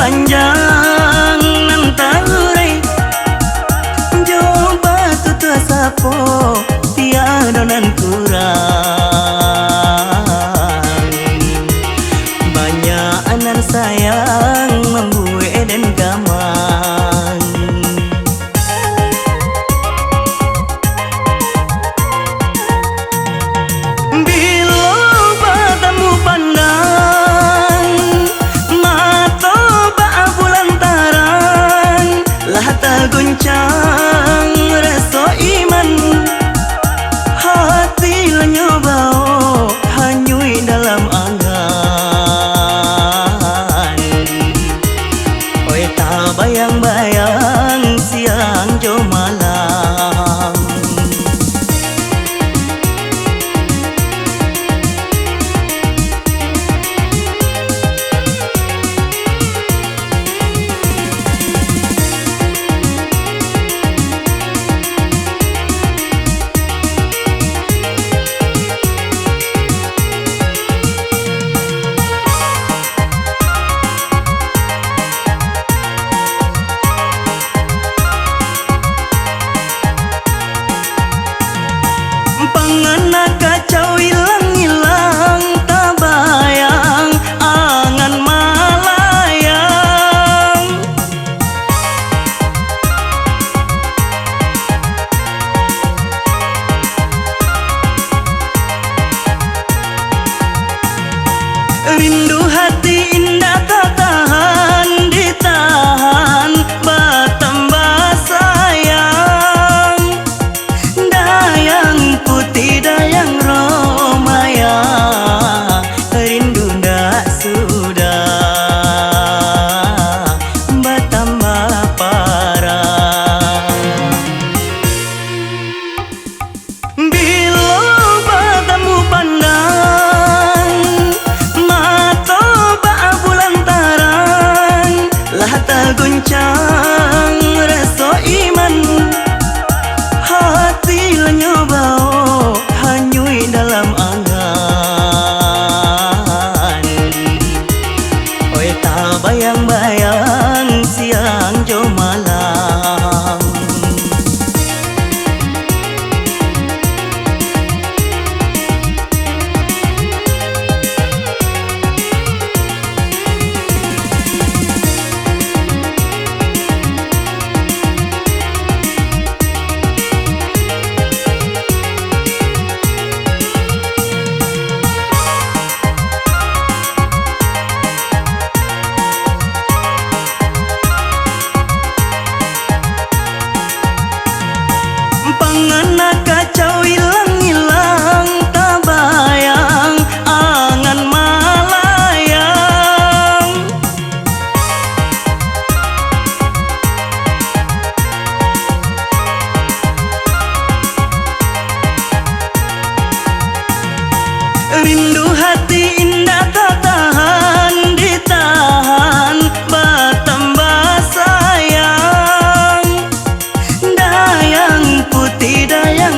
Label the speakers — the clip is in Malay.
Speaker 1: panjang nan talurai coba tutu sapo tiada nan kurang banyak anan sayang membuat dan gamang bila bertemu pandang mata bak bulantaran lah terguncang rasa iman hati nyoba hanyui dalam angan oi tak bayang-bayang siang jo malam pangana kacau hilang-hilang tak bayang angan malayang rindu hati indah tak tahan ditahan bertambah sayang dayang putih dayang romaya rindu ndak sudah bertambah parah bila bertemu pandang mata bak bulantaran lah terguncang rasa iman hati nyoba hanyui dalam angan oi tak bayang-bayang siang jo malam pangana kacau hilang-hilang tak bayang angan malayang rindu hati indah tak tahan ditahan bertambah sayang dayang putih dayang